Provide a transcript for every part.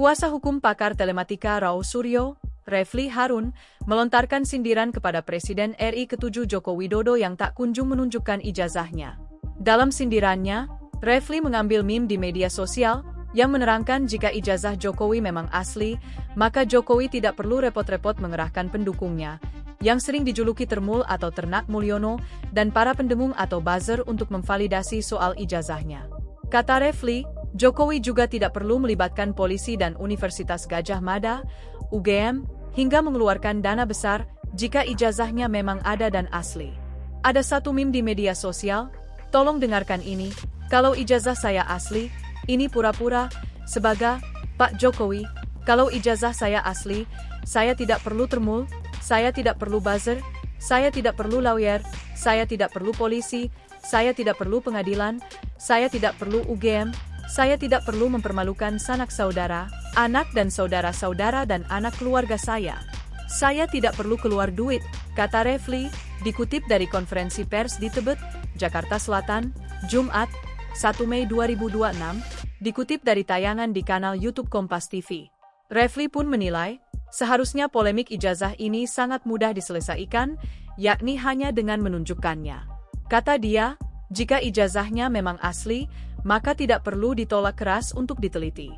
Kuasa hukum pakar telematika Raul Suryo, Refly Harun, melontarkan sindiran kepada Presiden RI ke-7 Joko Widodo yang tak kunjung menunjukkan ijazahnya. Dalam sindirannya, Refly mengambil meme di media sosial yang menerangkan jika ijazah Jokowi memang asli, maka Jokowi tidak perlu repot-repot mengerahkan pendukungnya, yang sering dijuluki Termul atau Ternak Mulyono, dan para pendengung atau buzzer untuk memvalidasi soal ijazahnya. Kata Refly, Jokowi juga tidak perlu melibatkan polisi dan Universitas Gadjah Mada, UGM, hingga mengeluarkan dana besar jika ijazahnya memang ada dan asli. Ada satu meme di media sosial, tolong dengarkan ini, kalau ijazah saya asli, ini pura-pura, sebagai Pak Jokowi, kalau ijazah saya asli, saya tidak perlu termul, saya tidak perlu buzzer, saya tidak perlu lawyer, saya tidak perlu polisi, saya tidak perlu pengadilan, saya tidak perlu UGM, saya tidak perlu mempermalukan sanak saudara, anak dan saudara-saudara dan anak keluarga saya. Saya tidak perlu keluar duit, kata Refly, dikutip dari konferensi pers di Tebet, Jakarta Selatan, Jumat, 1 Mei 2026, dikutip dari tayangan di kanal YouTube Kompas TV. Refly pun menilai, seharusnya polemik ijazah ini sangat mudah diselesaikan, yakni hanya dengan menunjukkannya. Kata dia, jika ijazahnya memang asli, maka tidak perlu ditolak keras untuk diteliti.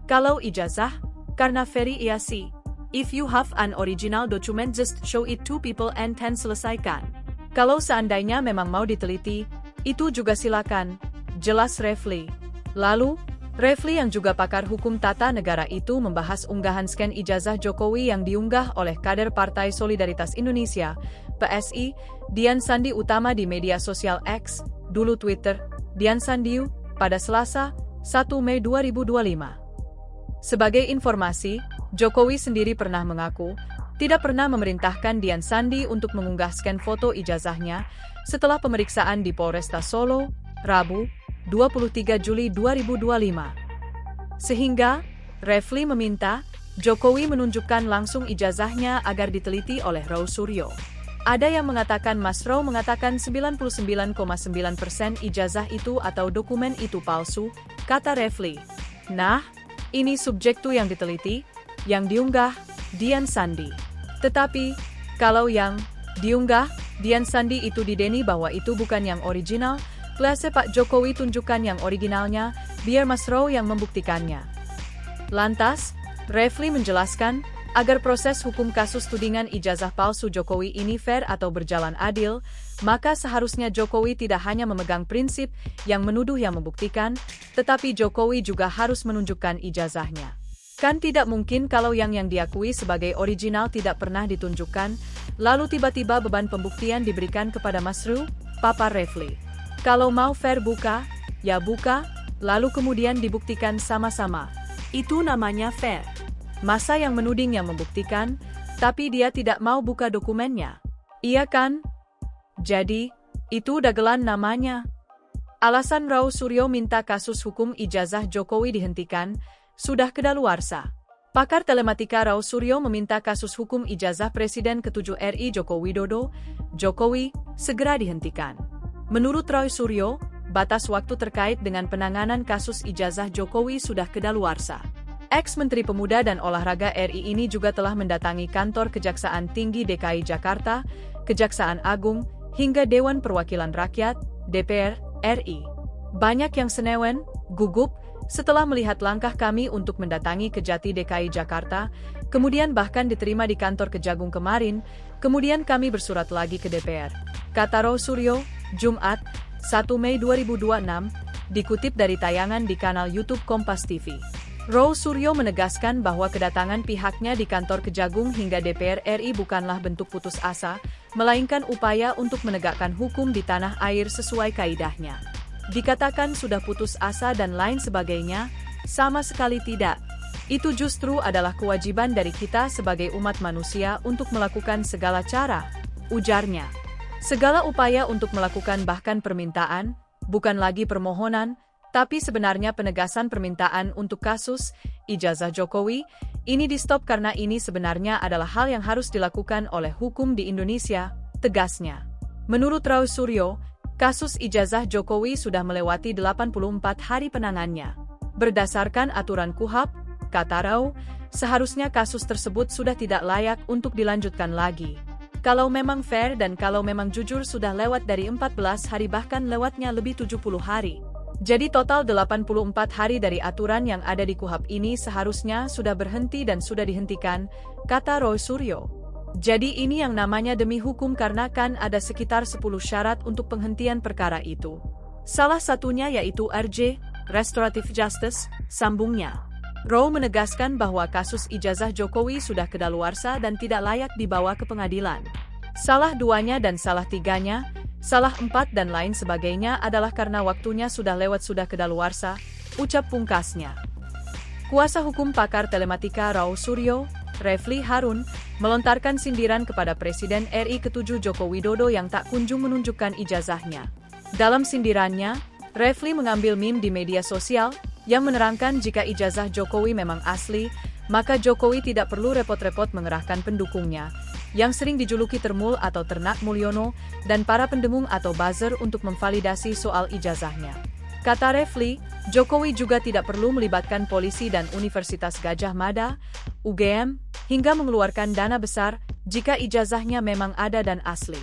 Kalau ijazah, karena verifikasi, if you have an original document just show it to people and then selesaikan. Kalau seandainya memang mau diteliti, itu juga silakan, jelas Refly. Lalu, Refly yang juga pakar hukum tata negara itu membahas unggahan scan ijazah Jokowi yang diunggah oleh kader Partai Solidaritas Indonesia, PSI, Dian Sandi Utama di media sosial X, dulu Twitter, Dian Sandiu, pada Selasa, 1 Mei 2025. Sebagai informasi, Jokowi sendiri pernah mengaku, tidak pernah memerintahkan Dian Sandi untuk mengunggah scan foto ijazahnya setelah pemeriksaan di Polresta Solo, Rabu, 23 Juli 2025. Sehingga, Refly meminta, Jokowi menunjukkan langsung ijazahnya agar diteliti oleh Raul Suryo. Ada yang mengatakan Mas Raul mengatakan 99,9% ijazah itu atau dokumen itu palsu, kata Refly. Nah, ini subjektu yang diteliti, yang diunggah, Dian Sandi. Tetapi, kalau yang diunggah, Dian Sandi itu dideni bahwa itu bukan yang original, Klase Pak Jokowi tunjukkan yang originalnya, biar Mas Raul yang membuktikannya. Lantas, Refly menjelaskan, agar proses hukum kasus tudingan ijazah palsu Jokowi ini fair atau berjalan adil, maka seharusnya Jokowi tidak hanya memegang prinsip yang menuduh yang membuktikan, tetapi Jokowi juga harus menunjukkan ijazahnya. Kan tidak mungkin kalau yang diakui sebagai original tidak pernah ditunjukkan, lalu tiba-tiba beban pembuktian diberikan kepada Mas Raul, papar Refly. Kalau mau fair buka, ya buka, lalu kemudian dibuktikan sama-sama. Itu namanya fair. Masa yang menuding yang membuktikan, tapi dia tidak mau buka dokumennya. Iya kan? Jadi, itu dagelan namanya. Alasan Raul Suryo minta kasus hukum ijazah Jokowi dihentikan, sudah kedaluarsa. Pakar telematika Raul Suryo meminta kasus hukum ijazah Presiden ke-7 RI Joko Widodo, Jokowi, segera dihentikan. Menurut Raul Suryo, batas waktu terkait dengan penanganan kasus ijazah Jokowi sudah kedaluarsa. Ex-Menteri Pemuda dan Olahraga RI ini juga telah mendatangi kantor Kejaksaan Tinggi DKI Jakarta, Kejaksaan Agung, hingga Dewan Perwakilan Rakyat, DPR, RI. Banyak yang senewen, gugup, setelah melihat langkah kami untuk mendatangi Kejati DKI Jakarta, kemudian bahkan diterima di kantor Kejagung kemarin, kemudian kami bersurat lagi ke DPR. Kata Raul Suryo, Jumat, 1 Mei 2026, dikutip dari tayangan di kanal YouTube Kompas TV. Raul Suryo menegaskan bahwa kedatangan pihaknya di kantor Kejagung hingga DPR RI bukanlah bentuk putus asa, melainkan upaya untuk menegakkan hukum di tanah air sesuai kaidahnya. Dikatakan sudah putus asa dan lain sebagainya, sama sekali tidak. Itu justru adalah kewajiban dari kita sebagai umat manusia untuk melakukan segala cara, ujarnya. Segala upaya untuk melakukan bahkan permintaan, bukan lagi permohonan, tapi sebenarnya penegasan permintaan untuk kasus ijazah Jokowi, ini di-stop karena ini sebenarnya adalah hal yang harus dilakukan oleh hukum di Indonesia, tegasnya. Menurut Raul Suryo, kasus ijazah Jokowi sudah melewati 84 hari penanganannya. Berdasarkan aturan KUHP, kata Rau, seharusnya kasus tersebut sudah tidak layak untuk dilanjutkan lagi. Kalau memang fair dan kalau memang jujur sudah lewat dari 14 hari bahkan lewatnya lebih 70 hari. Jadi total 84 hari dari aturan yang ada di KUHP ini seharusnya sudah berhenti dan sudah dihentikan, kata Roy Suryo. Jadi ini yang namanya demi hukum karena kan ada sekitar 10 syarat untuk penghentian perkara itu. Salah satunya yaitu RJ, Restorative Justice, sambungnya. Roy menegaskan bahwa kasus ijazah Jokowi sudah kedaluarsa dan tidak layak dibawa ke pengadilan. Salah duanya dan salah tiganya, salah empat dan lain sebagainya adalah karena waktunya sudah lewat sudah kedaluarsa, ucap pungkasnya. Kuasa hukum pakar telematika Rau Suryo, Refli Harun, melontarkan sindiran kepada Presiden RI ke-7 Joko Widodo yang tak kunjung menunjukkan ijazahnya. Dalam sindirannya, Refli mengambil meme di media sosial yang menerangkan jika ijazah Jokowi memang asli, maka Jokowi tidak perlu repot-repot mengerahkan pendukungnya, yang sering dijuluki Termul atau Ternak Mulyono, dan para pendengung atau buzzer untuk memvalidasi soal ijazahnya. Kata Refli, Jokowi juga tidak perlu melibatkan polisi dan Universitas Gadjah Mada, UGM, hingga mengeluarkan dana besar jika ijazahnya memang ada dan asli.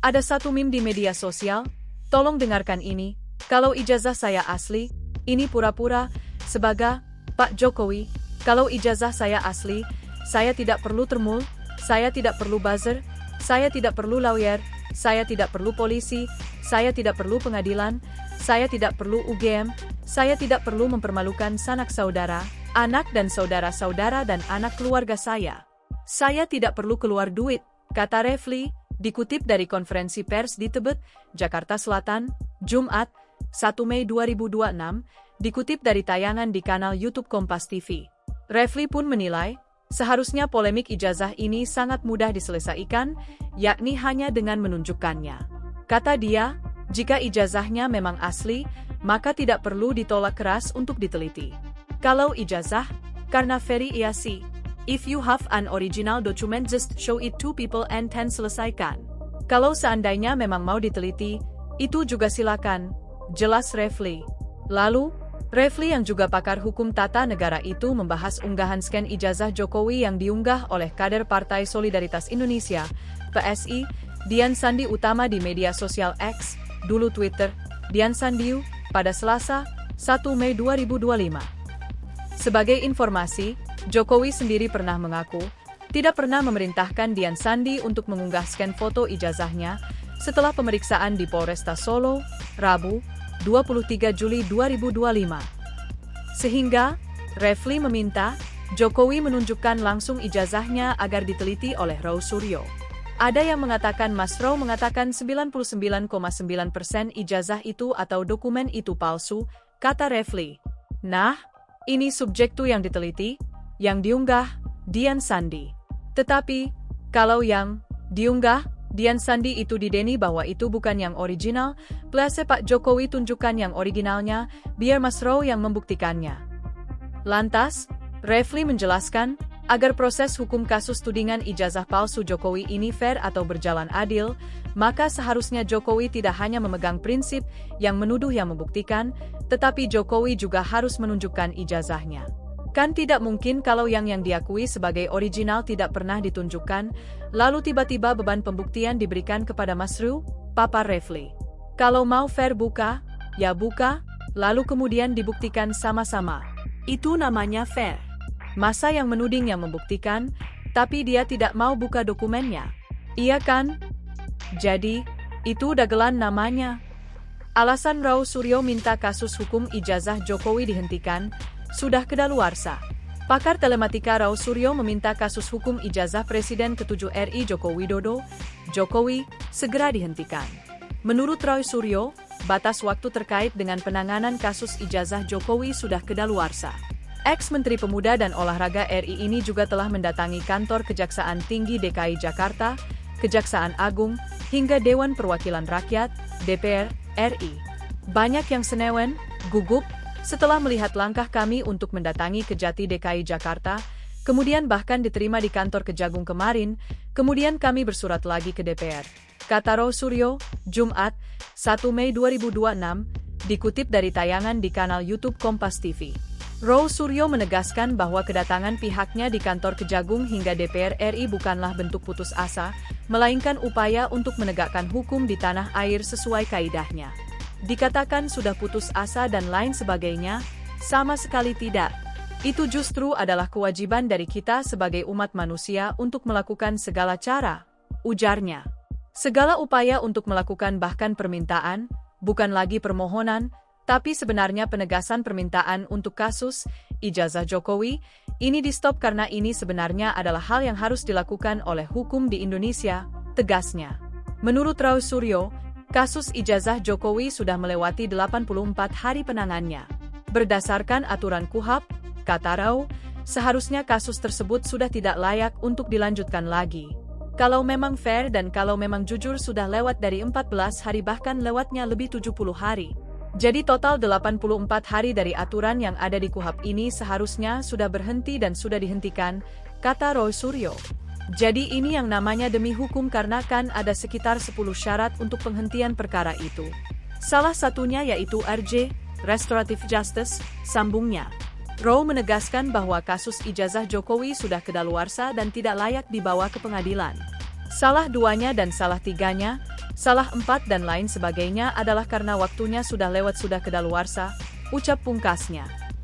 Ada satu meme di media sosial, tolong dengarkan ini, kalau ijazah saya asli, ini pura-pura, sebagai Pak Jokowi, kalau ijazah saya asli, saya tidak perlu termul, saya tidak perlu buzzer, saya tidak perlu lawyer, saya tidak perlu polisi, saya tidak perlu pengadilan, saya tidak perlu UGM, saya tidak perlu mempermalukan sanak saudara, anak dan saudara-saudara dan anak keluarga saya. Saya tidak perlu keluar duit, kata Refli, dikutip dari konferensi pers di Tebet, Jakarta Selatan, Jumat, 1 Mei 2026, dikutip dari tayangan di kanal YouTube Kompas TV. Refli pun menilai, seharusnya polemik ijazah ini sangat mudah diselesaikan, yakni hanya dengan menunjukkannya. Kata dia, jika ijazahnya memang asli, maka tidak perlu ditolak keras untuk diteliti. Kalau ijazah, karena very easy. If you have an original document just show it to people and then selesaikan. Kalau seandainya memang mau diteliti, itu juga silakan, jelas Refli. Lalu, Refli yang juga pakar hukum tata negara itu membahas unggahan scan ijazah Jokowi yang diunggah oleh kader Partai Solidaritas Indonesia, PSI, Dian Sandi Utama di media sosial X, dulu Twitter, Dian Sandiu, pada Selasa, 1 Mei 2025. Sebagai informasi, Jokowi sendiri pernah mengaku, tidak pernah memerintahkan Dian Sandi untuk mengunggah scan foto ijazahnya setelah pemeriksaan di Polresta Solo, Rabu, 23 Juli 2025. Sehingga, Refli meminta, Jokowi menunjukkan langsung ijazahnya agar diteliti oleh Rau Suryo. Ada yang mengatakan Mas Rau mengatakan 99,9% ijazah itu atau dokumen itu palsu, kata Refli. Nah, ini subjektu yang diteliti, yang diunggah, Dian Sandi. Tetapi, kalau yang diunggah, Dian Sandi itu dideni bahwa itu bukan yang original, please Pak Jokowi tunjukkan yang originalnya, biar Mas Rau yang membuktikannya. Lantas, Refli menjelaskan, agar proses hukum kasus tudingan ijazah palsu Jokowi ini fair atau berjalan adil, maka seharusnya Jokowi tidak hanya memegang prinsip yang menuduh yang membuktikan, tetapi Jokowi juga harus menunjukkan ijazahnya. Kan tidak mungkin kalau yang diakui sebagai original tidak pernah ditunjukkan, lalu tiba-tiba beban pembuktian diberikan kepada Mas Rau, papar Refli. Kalau mau fair buka, ya buka, lalu kemudian dibuktikan sama-sama. Itu namanya fair. Masa yang menuding yang membuktikan, tapi dia tidak mau buka dokumennya. Iya kan? Jadi, itu dagelan namanya. Alasan Rau Suryo minta kasus hukum ijazah Jokowi dihentikan, sudah kedaluarsa. Pakar telematika Rau Suryo meminta kasus hukum ijazah Presiden ke-7 RI Joko Widodo, Jokowi, segera dihentikan. Menurut Rau Suryo, batas waktu terkait dengan penanganan kasus ijazah Jokowi sudah kedaluarsa. Ex-Menteri Pemuda dan Olahraga RI ini juga telah mendatangi kantor Kejaksaan Tinggi DKI Jakarta, Kejaksaan Agung, hingga Dewan Perwakilan Rakyat, DPR, RI. Banyak yang senewen, gugup, setelah melihat langkah kami untuk mendatangi Kejati DKI Jakarta, kemudian bahkan diterima di kantor Kejagung kemarin, kemudian kami bersurat lagi ke DPR. Kata Rau Suryo, Jumat, 1 Mei 2026, dikutip dari tayangan di kanal YouTube Kompas TV. Roy Suryo menegaskan bahwa kedatangan pihaknya di kantor Kejagung hingga DPR RI bukanlah bentuk putus asa, melainkan upaya untuk menegakkan hukum di tanah air sesuai kaidahnya. Dikatakan sudah putus asa dan lain sebagainya, sama sekali tidak. Itu justru adalah kewajiban dari kita sebagai umat manusia untuk melakukan segala cara, ujarnya. Segala upaya untuk melakukan bahkan permintaan, bukan lagi permohonan, tapi sebenarnya penegasan permintaan untuk kasus ijazah Jokowi, ini di-stop karena ini sebenarnya adalah hal yang harus dilakukan oleh hukum di Indonesia, tegasnya. Menurut Roy Suryo, kasus ijazah Jokowi sudah melewati 84 hari penanganannya. Berdasarkan aturan KUHP, kata Roy, seharusnya kasus tersebut sudah tidak layak untuk dilanjutkan lagi. Kalau memang fair dan kalau memang jujur sudah lewat dari 14 hari bahkan lewatnya lebih 70 hari. Jadi total 84 hari dari aturan yang ada di KUHP ini seharusnya sudah berhenti dan sudah dihentikan, kata Roy Suryo. Jadi ini yang namanya demi hukum karena kan ada sekitar 10 syarat untuk penghentian perkara itu. Salah satunya yaitu RJ, Restorative Justice, sambungnya. Roy menegaskan bahwa kasus ijazah Jokowi sudah kedaluarsa dan tidak layak dibawa ke pengadilan. Salah duanya dan salah tiganya, salah empat dan lain sebagainya adalah karena waktunya sudah lewat sudah kedaluarsa, ucap pungkasnya.